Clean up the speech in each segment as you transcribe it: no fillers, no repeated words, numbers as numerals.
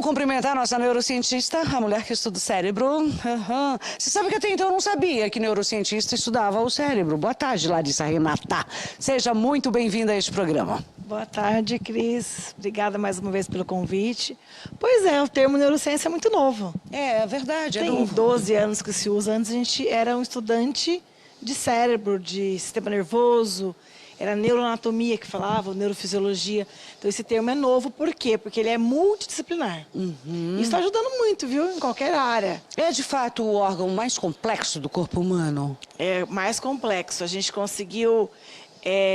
Vamos cumprimentar a nossa neurocientista, a mulher que estuda o cérebro. Você sabe que até então eu não sabia que neurocientista estudava o cérebro. Boa tarde, Larissa Renata. Seja muito bem-vinda a este programa. Boa tarde, Cris. Obrigada mais uma vez pelo convite. Pois é, o termo neurociência é muito novo. É verdade, é Tem novo. 12 anos que se usa. Antes a gente era um estudante de cérebro, de sistema nervoso, era neuroanatomia que falava, neurofisiologia. Então esse termo é novo, por quê? Porque ele é multidisciplinar. Isso está ajudando muito, viu? Em qualquer área. É de fato o órgão mais complexo do corpo humano? É mais complexo. A gente conseguiu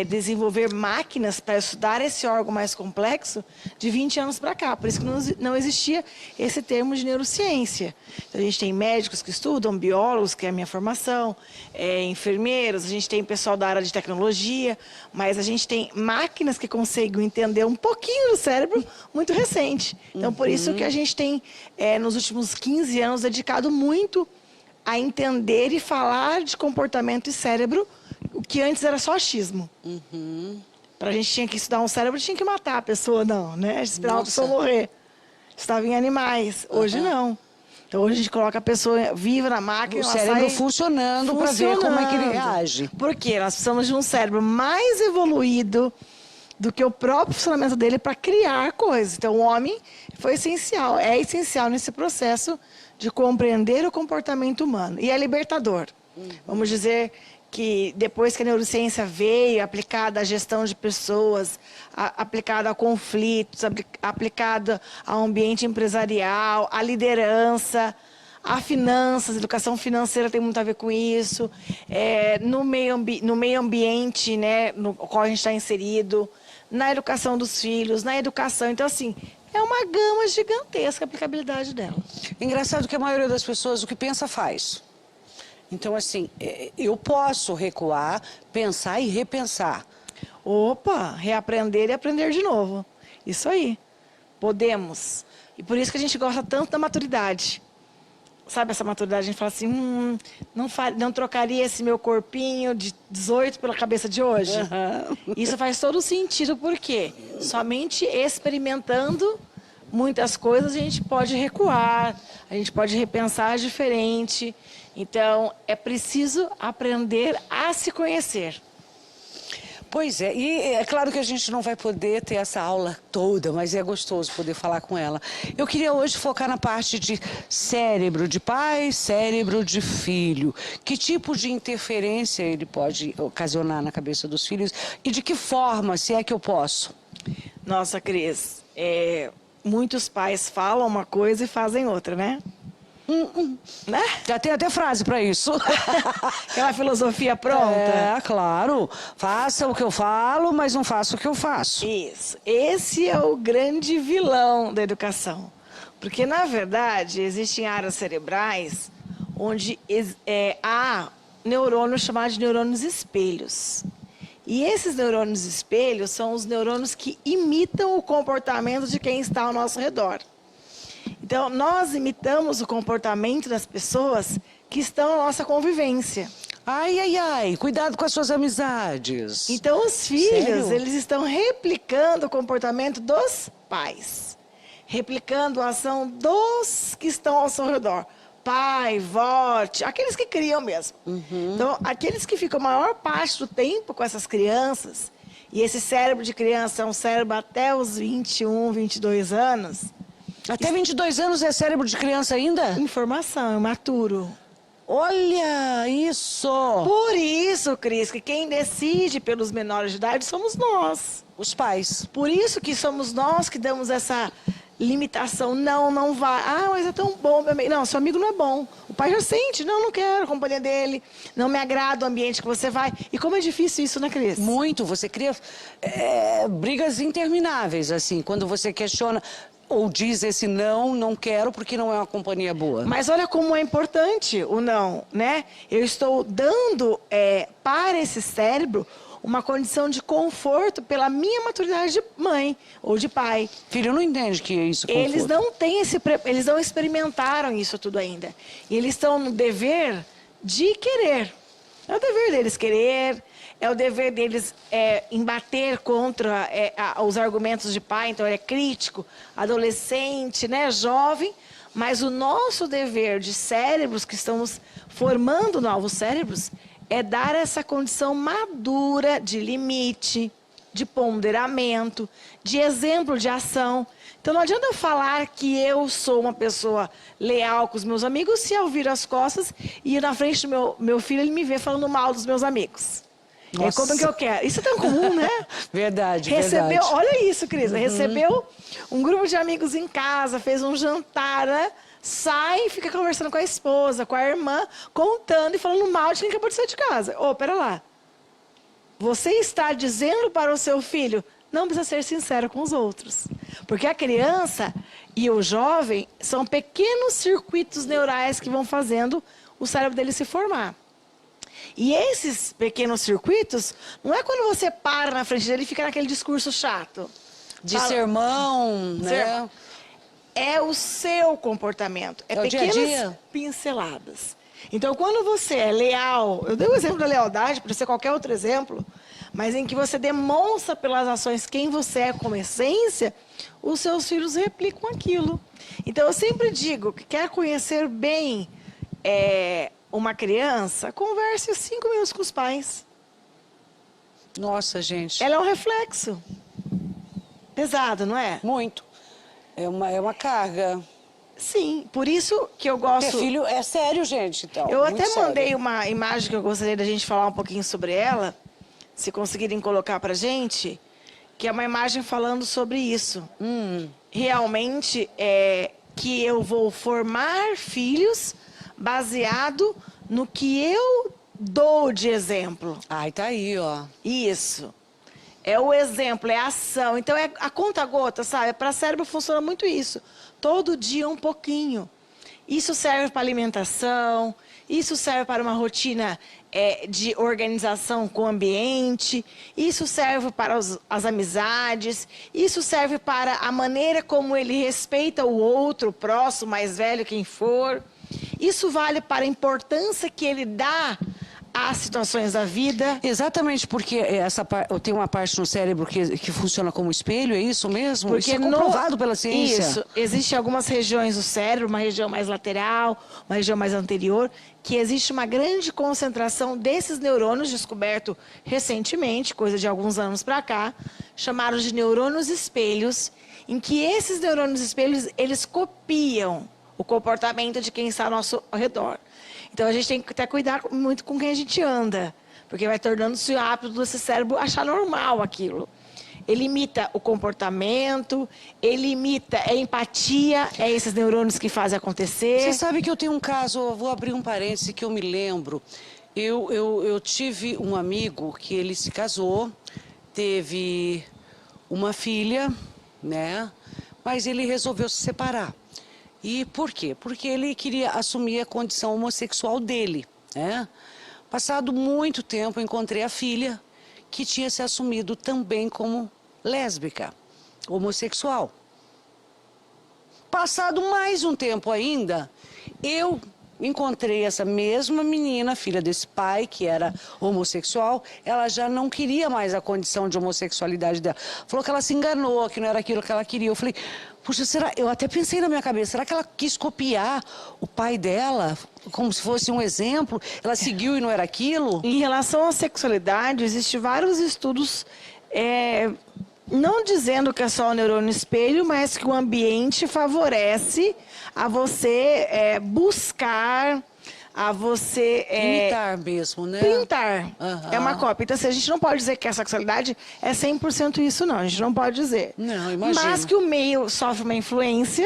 desenvolver máquinas para estudar esse órgão mais complexo de 20 anos para cá. Por isso que não existia esse termo de neurociência. Então, a gente tem médicos que estudam, biólogos, que é a minha formação, enfermeiros, a gente tem pessoal da área de tecnologia, mas a gente tem máquinas que conseguem entender um pouquinho do cérebro muito recente. Então, por isso que a gente tem, nos últimos 15 anos, dedicado muito a entender e falar de comportamento e cérebro, o que antes era só achismo. Pra gente tinha que estudar um cérebro, tinha que matar a pessoa, não, né? A gente esperava a pessoa morrer. Estava em animais. Hoje não. Então hoje a gente coloca a pessoa viva na máquina. O cérebro funcionando para ver como é que ele reage. Por quê? Nós precisamos de um cérebro mais evoluído do que o próprio funcionamento dele para criar coisas. Então o homem foi essencial, é essencial nesse processo de compreender o comportamento humano. E é libertador. Vamos dizer que depois que a neurociência veio, aplicada à gestão de pessoas, aplicada a conflitos, aplicada ao ambiente empresarial, à liderança, a finanças, educação financeira tem muito a ver com isso, no meio ambiente, né, no qual a gente está inserido, na educação dos filhos, na educação. Então, assim, é uma gama gigantesca a aplicabilidade dela. Engraçado que a maioria das pessoas o que pensa faz. Então, assim, eu posso recuar, pensar e repensar. Opa, reaprender e aprender de novo. Isso aí. Podemos. E por isso que a gente gosta tanto da maturidade. Sabe essa maturidade? A gente fala assim, não trocaria esse meu corpinho de 18 pela cabeça de hoje. Isso faz todo sentido, por quê? Somente experimentando muitas coisas a gente pode recuar, a gente pode repensar diferente. Então, é preciso aprender a se conhecer. Pois é, e é claro que a gente não vai poder ter essa aula toda, mas é gostoso poder falar com ela. Eu queria hoje focar na parte de cérebro de pai, cérebro de filho. Que tipo de interferência ele pode ocasionar na cabeça dos filhos e de que forma, se é que eu posso? Nossa, Cris, muitos pais falam uma coisa e fazem outra, né? Né? Já tem até frase para isso. Aquela filosofia pronta. É, claro. Faça o que eu falo, mas não faça o que eu faço. Isso. Esse é o grande vilão da educação. Porque, na verdade, existem áreas cerebrais onde há neurônios chamados de neurônios espelhos. E esses neurônios espelhos são os neurônios que imitam o comportamento de quem está ao nosso redor. Então, nós imitamos o comportamento das pessoas que estão na nossa convivência. Ai, ai, ai, cuidado com as suas amizades. Então, os filhos, Sério? eles estão replicando o comportamento dos pais. Replicando a ação dos que estão ao seu redor. Pai, vó, aqueles que criam mesmo. Então, aqueles que ficam a maior parte do tempo com essas crianças, e esse cérebro de criança é um cérebro até os 21, 22 anos... Até 22 anos é cérebro de criança ainda? Informação, imaturo. Olha isso! Por isso, Cris, que quem decide pelos menores de idade somos nós. Os pais. Por isso que somos nós que damos essa limitação. Não vai. Ah, mas é tão bom, meu amigo. Não, seu amigo não é bom. O pai já sente. Não quero a companhia dele. Não me agrada o ambiente que você vai. E como é difícil isso, né, Cris? Muito. Você cria brigas intermináveis, assim, quando você questiona... Ou diz esse não quero porque não é uma companhia boa. Mas olha como é importante o não, né? Eu estou dando para esse cérebro uma condição de conforto pela minha maturidade de mãe ou de pai. Filho não entende que é isso conforto. Eles não têm eles não experimentaram isso tudo ainda. E eles estão no dever de querer. É o dever deles querer, é o dever deles embater contra os argumentos de pai, então ele é crítico, adolescente, né, jovem, mas o nosso dever de cérebros que estamos formando novos cérebros é dar essa condição madura de limite, de ponderamento, de exemplo de ação. Então não adianta eu falar que eu sou uma pessoa leal com os meus amigos se eu viro as costas e na frente do meu filho ele me vê falando mal dos meus amigos. É como que eu quero. Isso é tão comum, né? Verdade, Recebeu, verdade. olha isso, Cris. Recebeu um grupo de amigos em casa, fez um jantar, né? Sai e fica conversando com a esposa, com a irmã, contando e falando mal de quem acabou de sair de casa. Ô, pera lá. Você está dizendo para o seu filho, não precisa ser sincero com os outros. Porque a criança e o jovem são pequenos circuitos neurais que vão fazendo o cérebro dele se formar. E esses pequenos circuitos, não é quando você para na frente dele e fica naquele discurso chato. De sermão, né? É o seu comportamento. É pequenas dia a dia. pinceladas. Então, quando você é leal, eu dei o exemplo da lealdade, pode ser qualquer outro exemplo, mas em que você demonstra pelas ações quem você é como essência, os seus filhos replicam aquilo. Então, eu sempre digo que quer conhecer bem uma criança, converse 5 minutos com os pais. Nossa, gente. Ela é um reflexo. Pesado, não é? Muito. É uma carga. Sim, por isso que eu gosto... Ter filho é sério, gente, então. Eu muito até sério. mandei uma imagem que eu gostaria da gente falar um pouquinho sobre ela, se conseguirem colocar pra gente, que é uma imagem falando sobre isso. Realmente, que eu vou formar filhos baseado no que eu dou de exemplo. Ai, tá aí, ó. Isso. É o exemplo, é a ação. Então, é a conta-gota, sabe? Para cérebro funciona muito isso. Todo dia um pouquinho. Isso serve para alimentação, isso serve para uma rotina de organização com o ambiente, isso serve para as amizades, isso serve para a maneira como ele respeita o outro, o próximo, mais velho, quem for. Isso vale para a importância que ele dá às situações da vida. Exatamente, porque tem uma parte no cérebro que funciona como espelho, é isso mesmo? Porque isso é comprovado pela ciência. Isso. Existem algumas regiões do cérebro, uma região mais lateral, uma região mais anterior, que existe uma grande concentração desses neurônios, descoberto recentemente, coisa de alguns anos para cá, chamados de neurônios espelhos, em que esses neurônios espelhos, eles copiam o comportamento de quem está ao nosso redor. Então, a gente tem que até cuidar muito com quem a gente anda, porque vai tornando-se hábito desse cérebro achar normal aquilo. Ele imita o comportamento, ele imita a empatia, esses neurônios que fazem acontecer. Você sabe que eu tenho um caso, eu vou abrir um parêntese que eu me lembro. Eu tive um amigo que ele se casou, teve uma filha, né? Mas ele resolveu se separar. E por quê? Porque ele queria assumir a condição homossexual dele, né? Passado muito tempo, encontrei a filha que tinha se assumido também como lésbica, homossexual. Passado mais um tempo ainda, eu encontrei essa mesma menina, filha desse pai, que era homossexual. Ela já não queria mais a condição de homossexualidade dela. Falou que ela se enganou, que não era aquilo que ela queria. Eu falei, puxa, será? Eu até pensei na minha cabeça, será que ela quis copiar o pai dela, como se fosse um exemplo? Ela seguiu e não era aquilo? Em relação à sexualidade, existem vários estudos, não dizendo que é só o neurônio espelho, mas que o ambiente favorece a você buscar, a você... Imitar mesmo, né? Pintar. Aham. É uma cópia. Então, assim, a gente não pode dizer que a sexualidade é 100% isso, não. A gente não pode dizer. Não, imagina. Mas que o meio sofre uma influência.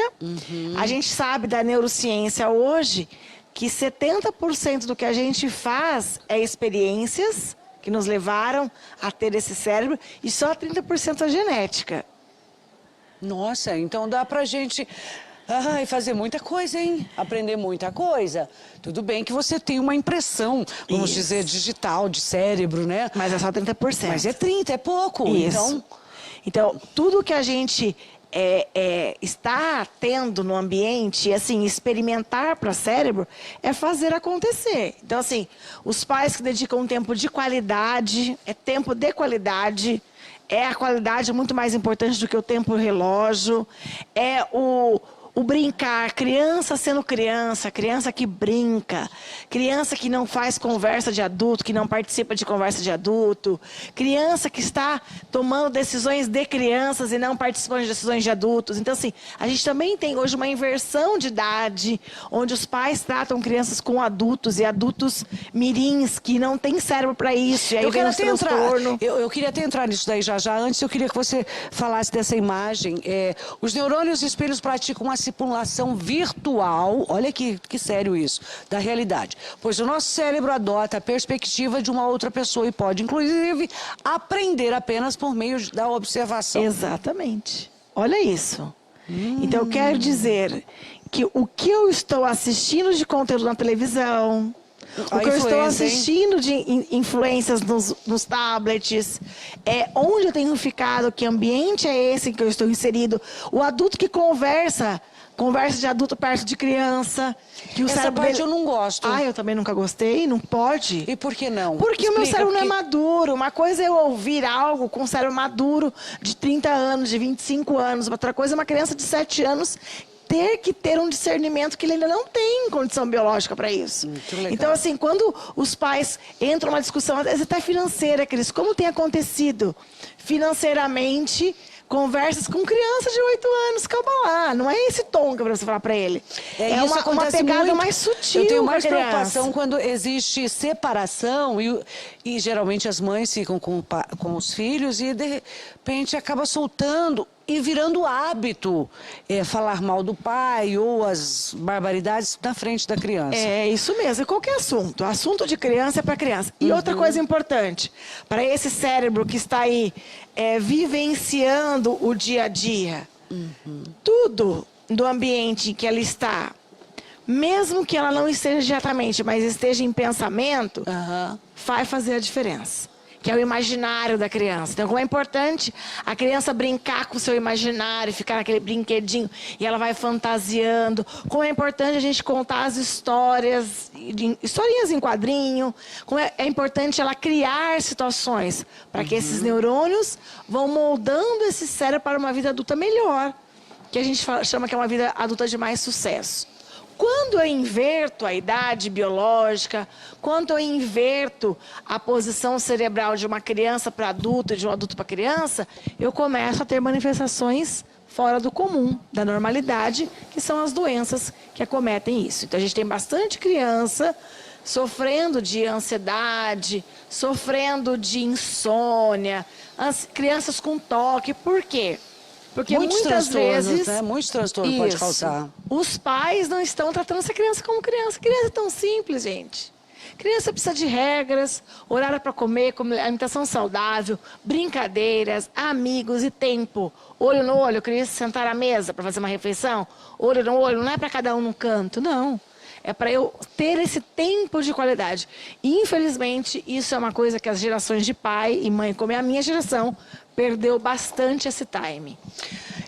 A gente sabe da neurociência hoje que 70% do que a gente faz é experiências que nos levaram a ter esse cérebro e só 30% é genética. Nossa, então dá pra gente fazer muita coisa, hein? Aprender muita coisa. Tudo bem que você tem uma impressão, vamos dizer, digital, de cérebro, né? Mas é só 30%. Mas é 30, é pouco. Isso. Então, tudo que a gente está tendo no ambiente, assim, experimentar para o cérebro, é fazer acontecer. Então, assim, os pais que dedicam um tempo de qualidade, é tempo de qualidade, é a qualidade muito mais importante do que o tempo relógio, é o brincar, criança sendo criança, criança que brinca, criança que não faz conversa de adulto, que não participa de conversa de adulto, criança que está tomando decisões de crianças e não participando de decisões de adultos. Então, assim, a gente também tem hoje uma inversão de idade, onde os pais tratam crianças com adultos e adultos mirins que não têm cérebro para isso. E aí vem o transtorno. Eu queria até entrar nisso daí já. Antes, eu queria que você falasse dessa imagem. Os neurônios espelhos praticam uma simulação virtual, olha que sério isso, da realidade. Pois o nosso cérebro adota a perspectiva de uma outra pessoa e pode, inclusive, aprender apenas por meio da observação. Exatamente. Olha isso. Então, eu quero dizer que o que eu estou assistindo de conteúdo na televisão, o que eu estou assistindo de influências nos tablets, onde eu tenho ficado, que ambiente é esse que eu estou inserido, o adulto que conversa de adulto perto de criança. Que o Essa parte eu não gosto. Eu também nunca gostei, não pode. E por que não? Porque o meu cérebro não é maduro. Uma coisa é eu ouvir algo com um cérebro maduro de 30 anos, de 25 anos. Outra coisa é uma criança de 7 anos ter um discernimento que ele ainda não tem condição biológica para isso. Então, assim, quando os pais entram numa discussão, às vezes até financeira, Cris, como tem acontecido financeiramente, conversas com crianças de 8 anos, calma lá, não é esse tom que você falar para ele. Uma pegada muito mais sutil. Eu tenho mais preocupação quando existe separação e geralmente as mães ficam com os filhos e de repente acaba soltando e virando hábito falar mal do pai ou as barbaridades na frente da criança. É isso mesmo, é qualquer assunto. Assunto de criança é para criança. E outra coisa importante, para esse cérebro que está aí vivenciando o dia a dia, tudo do ambiente em que ela está, mesmo que ela não esteja diretamente, mas esteja em pensamento, vai fazer a diferença. Que é o imaginário da criança. Então, como é importante a criança brincar com o seu imaginário, ficar naquele brinquedinho e ela vai fantasiando. Como é importante a gente contar as historinhas em quadrinho. Como é importante ela criar situações para que esses neurônios vão moldando esse cérebro para uma vida adulta melhor. Que a gente chama que é uma vida adulta de mais sucesso. Quando eu inverto a idade biológica, quando eu inverto a posição cerebral de uma criança para adulto e de um adulto para criança, eu começo a ter manifestações fora do comum, da normalidade, que são as doenças que acometem isso. Então, a gente tem bastante criança sofrendo de ansiedade, sofrendo de insônia, crianças com toque. Por quê? Porque muitas vezes, muitos transtornos pode causar. Os pais não estão tratando essa criança como criança. Criança é tão simples, gente. Criança precisa de regras, horário para comer, alimentação saudável, brincadeiras, amigos e tempo. Olho no olho, criança sentar à mesa para fazer uma refeição. Olho no olho, não é para cada um num canto, não. É para eu ter esse tempo de qualidade. E, infelizmente, isso é uma coisa que as gerações de pai e mãe, como é a minha geração, perdeu bastante esse time.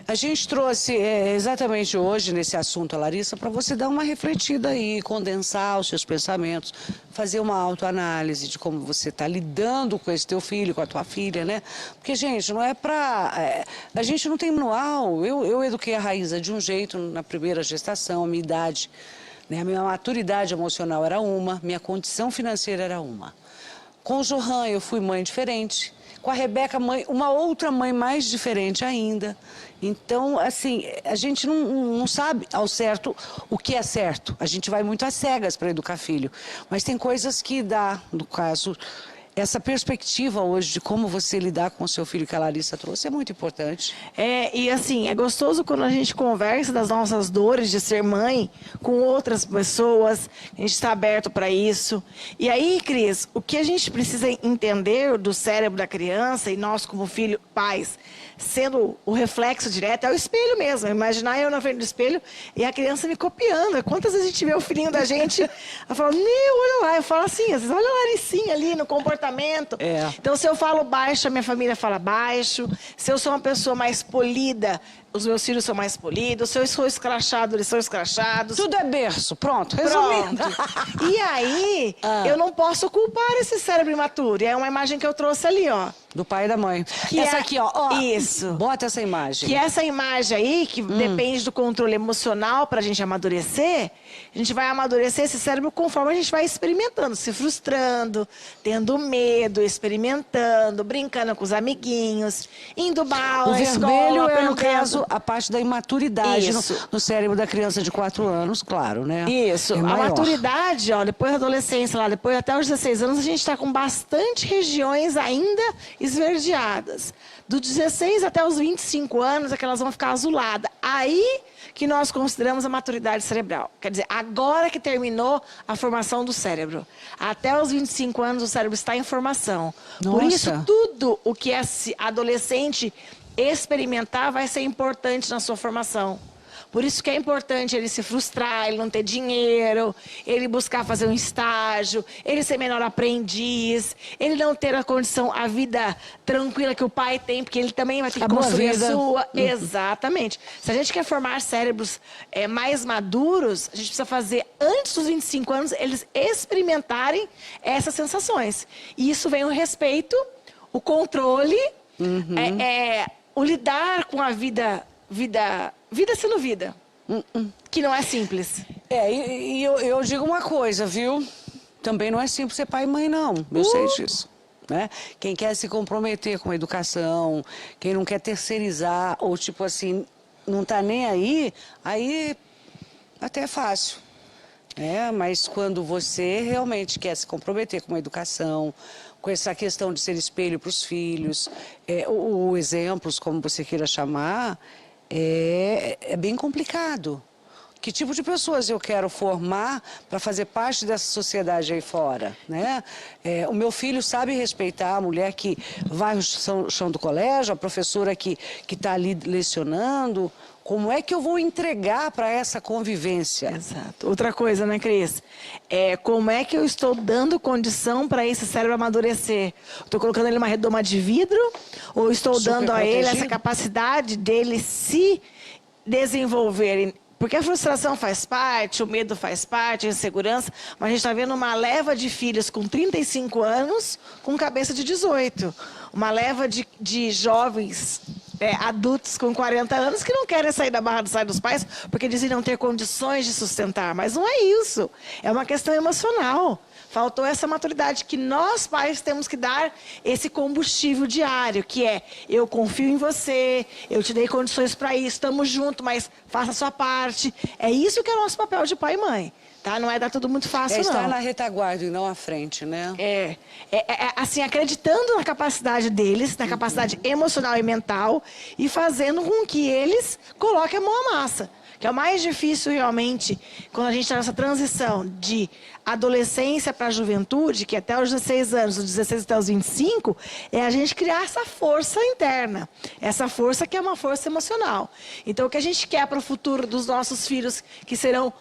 A gente trouxe exatamente hoje nesse assunto, Larissa, para você dar uma refletida aí, condensar os seus pensamentos, fazer uma autoanálise de como você está lidando com esse teu filho, com a tua filha, né? Porque, gente, não é para... a gente não tem manual. Eu eduquei a Raíza de um jeito na primeira gestação, a minha idade, né? A minha maturidade emocional era uma, minha condição financeira era uma. Com o Johan eu fui mãe diferente. Com a Rebeca, uma outra mãe mais diferente ainda. Então, assim, a gente não sabe ao certo o que é certo. A gente vai muito às cegas para educar filho. Mas tem coisas que dá, no caso, essa perspectiva hoje de como você lidar com o seu filho que a Larissa trouxe é muito importante. E assim, é gostoso quando a gente conversa das nossas dores de ser mãe com outras pessoas, a gente está aberto para isso. E aí, Cris, o que a gente precisa entender do cérebro da criança, e nós como filho, pais, sendo o reflexo direto, é o espelho mesmo. Imaginar eu na frente do espelho e a criança me copiando. Quantas vezes a gente vê o filhinho da gente, ela fala, olha lá, eu falo assim, às vezes, olha a Laricinha ali no comportamento. Então, se eu falo baixo, a minha família fala baixo. Se eu sou uma pessoa mais polida, os meus filhos são mais polidos, se eu sou escrachado, eles são escrachados. Tudo é berço, pronto, resumindo. Pronto. E aí, eu não posso culpar esse cérebro imaturo. E é uma imagem que eu trouxe ali, ó. Do pai e da mãe. Que essa é... aqui, ó. Isso. Bota essa imagem. Que essa imagem aí, que depende do controle emocional pra gente amadurecer, a gente vai amadurecer esse cérebro conforme a gente vai experimentando, se frustrando, tendo medo, experimentando, brincando com os amiguinhos, indo mal O na vermelho escola, é, no aprendendo. caso, a parte da imaturidade Isso. no cérebro da criança de 4 anos, claro, né? Isso. É A maior. maturidade, ó, depois da adolescência, lá, depois até os 16 anos, a gente está com bastante regiões ainda esverdeadas. Do 16 até os 25 anos é que elas vão ficar azuladas. Aí que nós consideramos a maturidade cerebral. Quer dizer, agora que terminou a formação do cérebro. Até os 25 anos o cérebro está em formação. Por Nossa. isso, tudo o que esse adolescente experimentar vai ser importante na sua formação. Por isso que é importante ele se frustrar, ele não ter dinheiro, ele buscar fazer um estágio, ele ser menor aprendiz, ele não ter a condição, a vida tranquila que o pai tem, porque ele também vai ter que A boa construir a vida. sua. Exatamente. Se a gente quer formar cérebros mais maduros, a gente precisa fazer, antes dos 25 anos, eles experimentarem essas sensações. E isso vem o respeito, o controle, o lidar com a vida sendo vida. Que não é simples. E eu digo uma coisa, viu? Também não é simples ser pai e mãe, não. Eu sei disso. Né? Quem quer se comprometer com a educação, quem não quer terceirizar, ou tipo assim, não tá nem aí até é fácil. Mas quando você realmente quer se comprometer com a educação, com essa questão de ser espelho para os filhos, ou exemplos, como você queira chamar, é bem complicado. Que tipo de pessoas eu quero formar para fazer parte dessa sociedade aí fora, né? O meu filho sabe respeitar a mulher que vai no chão do colégio, a professora que está ali lecionando. Como é que eu vou entregar para essa convivência? Exato. Outra coisa, né, Cris? Como é que eu estou dando condição para esse cérebro amadurecer? Estou colocando ele numa redoma de vidro? Ou estou Super dando a ele essa protegido? capacidade dele se desenvolver? Porque a frustração faz parte, o medo faz parte, a insegurança, mas a gente está vendo uma leva de filhos com 35 anos com cabeça de 18. Uma leva de jovens adultos com 40 anos que não querem sair da barra do saio dos pais porque dizem não ter condições de sustentar. Mas não é isso. É uma questão emocional. Faltou essa maturidade que nós, pais, temos que dar esse combustível diário, que é, eu confio em você, eu te dei condições para isso, estamos juntos, mas faça a sua parte. É isso que é o nosso papel de pai e mãe. Tá? Não é dar tudo muito fácil, não. Estar na retaguarda e não à frente, né? Assim, acreditando na capacidade deles, na capacidade emocional e mental, e fazendo com que eles coloquem a mão à massa. Que é o mais difícil realmente, quando a gente está nessa transição de adolescência para a juventude, que até os 16 anos, dos 16 até os 25, é a gente criar essa força interna. Essa força que é uma força emocional. Então, o que a gente quer para o futuro dos nossos filhos, que serão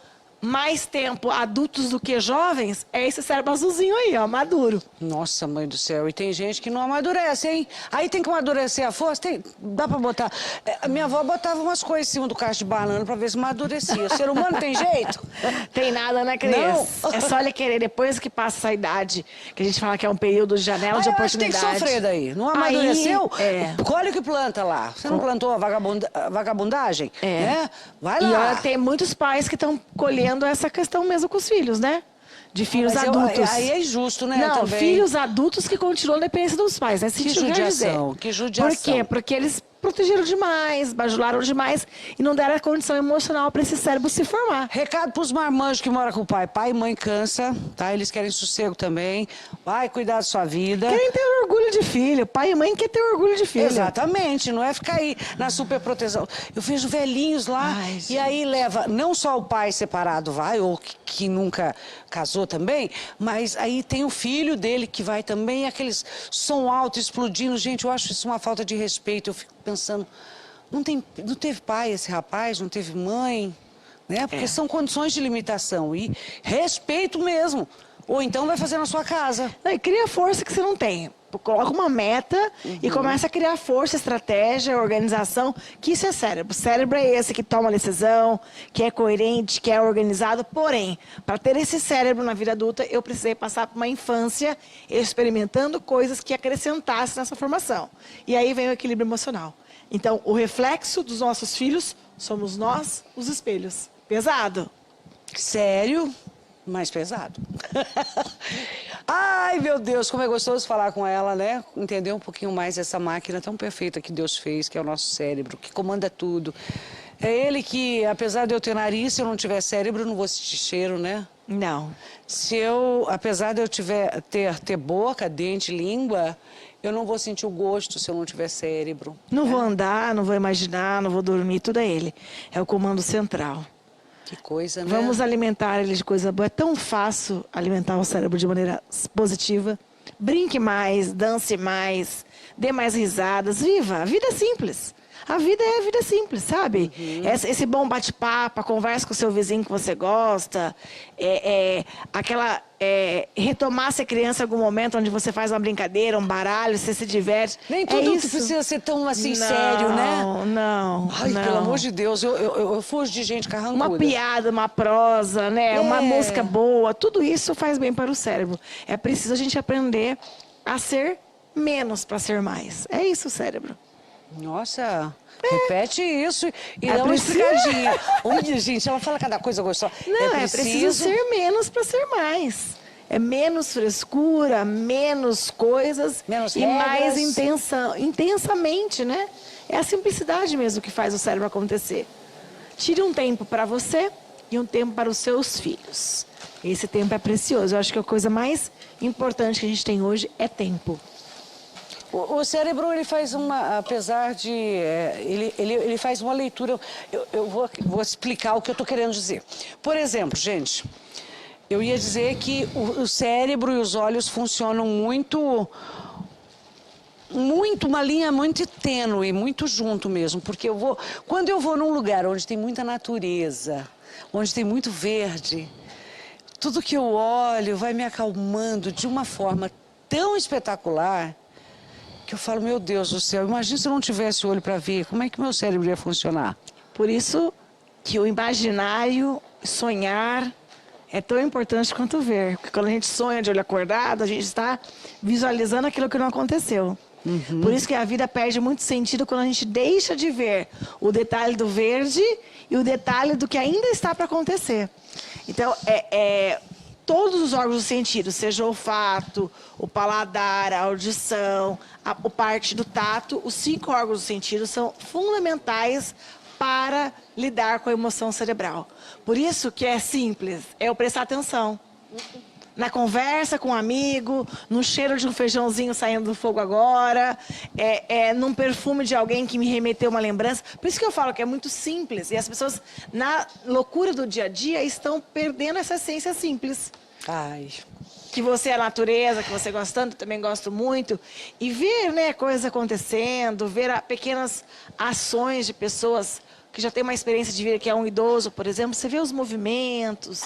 mais tempo adultos do que jovens, é esse cérebro azulzinho aí, ó, maduro. Nossa, mãe do céu. E tem gente que não amadurece, hein? Aí tem que amadurecer a força. Dá pra botar... A minha avó botava umas coisas em cima do cacho de banana pra ver se amadurecia. O ser humano tem jeito? Tem nada, né, Cris? Não. É só ele querer, depois que passa essa idade, que a gente fala que é um período de janela de Eu acho que tem oportunidade. que sofrer daí. Não amadureceu? Aí, Colhe o que planta lá. Você não plantou a vagabundagem? Né? Vai lá. E olha, tem muitos pais que estão colhendo essa questão mesmo com os filhos, né? De filhos Mas adultos. Aí é injusto, né? Não, também. filhos adultos que continuam na dependência dos pais. É assim Que que eu quero judiação, dizer. que judiação. Por quê? Porque eles protegeram demais, bajularam demais e não deram a condição emocional para esse cérebro se formar. Recado pros marmanjos que moram com o pai. Pai e mãe cansa, tá? Eles querem sossego também. Vai cuidar da sua vida. Querem ter orgulho de filho. Pai e mãe querem ter orgulho de filho. Exatamente, não é ficar aí na superproteção. Eu vejo velhinhos lá e aí leva não só o pai separado vai, ou que nunca casou também, mas aí tem o filho dele que vai também, aqueles som alto explodindo. Gente, eu acho isso uma falta de respeito. Eu fico pensando, não teve pai esse rapaz, não teve mãe, né? Porque são condições de limitação e respeito mesmo. Ou então vai fazer na sua casa. Não, e cria força que você não tem. coloca uma meta e começa a criar força, estratégia, organização, que isso é cérebro. O cérebro é esse que toma decisão, que é coerente, que é organizado. Porém, para ter esse cérebro na vida adulta, eu precisei passar por uma infância experimentando coisas que acrescentassem nessa formação. E aí vem o equilíbrio emocional. Então, o reflexo dos nossos filhos somos nós, os espelhos. Pesado? Sério, mas pesado. Ai, meu Deus, como é gostoso falar com ela, né? Entender um pouquinho mais essa máquina tão perfeita que Deus fez, que é o nosso cérebro, que comanda tudo. É ele que, apesar de eu ter nariz, se eu não tiver cérebro, eu não vou sentir cheiro, né? Não. Apesar de eu ter boca, dente, língua, eu não vou sentir o gosto se eu não tiver cérebro. Não vou andar, não vou imaginar, não vou dormir, tudo é ele. É o comando central. Que coisa, né? Vamos alimentar ele de coisa boa. É tão fácil alimentar o cérebro de maneira positiva. Brinque mais, dance mais, dê mais risadas. Viva! A vida é simples. A vida é a vida simples, sabe? Esse bom bate-papo, a conversa com o seu vizinho que você gosta, retomar ser criança em algum momento onde você faz uma brincadeira, um baralho, você se diverte. Nem tudo precisa ser tão assim sério, né? Não. Ai, pelo amor de Deus, eu fujo de gente carrancuda. Uma piada, uma prosa, né? Uma música boa, tudo isso faz bem para o cérebro. É preciso a gente aprender a ser menos para ser mais. É isso o cérebro. Nossa, repete isso e dá uma explicadinha. Olha, gente, ela fala cada coisa gostosa. Não, é preciso ser menos para ser mais. É menos frescura, menos coisas menos e regras. mais intensamente, né? É a simplicidade mesmo que faz o cérebro acontecer. Tire um tempo para você e um tempo para os seus filhos. Esse tempo é precioso. Eu acho que a coisa mais importante que a gente tem hoje é tempo. O cérebro, ele faz apesar de... ele faz uma leitura... Eu vou explicar o que eu estou querendo dizer. Por exemplo, gente, eu ia dizer que o cérebro e os olhos funcionam muito, uma linha muito tênue, muito junto mesmo. Porque quando eu vou num lugar onde tem muita natureza, onde tem muito verde, tudo que eu olho vai me acalmando de uma forma tão espetacular... que eu falo, meu Deus do céu, imagina se eu não tivesse olho para ver, como é que meu cérebro ia funcionar? Por isso que o imaginário, sonhar, é tão importante quanto ver. Porque quando a gente sonha de olho acordado, a gente está visualizando aquilo que não aconteceu. Por isso que a vida perde muito sentido quando a gente deixa de ver o detalhe do verde e o detalhe do que ainda está para acontecer. Então, todos os órgãos do sentido, seja o olfato, o paladar, a audição, a parte do tato, os 5 órgãos do sentido são fundamentais para lidar com a emoção cerebral. Por isso que é simples, é eu prestar atenção. Na conversa com um amigo, no cheiro de um feijãozinho saindo do fogo agora, num perfume de alguém que me remeteu uma lembrança. Por isso que eu falo que é muito simples. E as pessoas, na loucura do dia a dia, estão perdendo essa essência simples. Ai. Que você é a natureza, que você gosta tanto, também gosto muito. E ver, né, coisas acontecendo, ver pequenas ações de pessoas que já tem uma experiência de vida, que é um idoso, por exemplo, você vê os movimentos,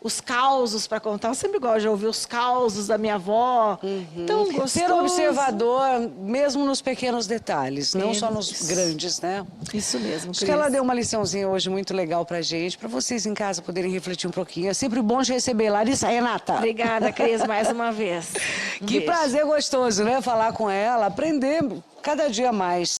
os causos para contar. Eu sempre gosto de ouvir os causos da minha avó. Então, gostoso. Ser observador, mesmo nos pequenos detalhes, não só nos grandes, né? Isso mesmo, Acho que ela deu uma liçãozinha hoje muito legal pra gente, pra vocês em casa poderem refletir um pouquinho. É sempre bom te receber, Larissa. Renata. Obrigada, Cris, mais uma vez. Que prazer gostoso, né? Falar com ela, aprender cada dia mais.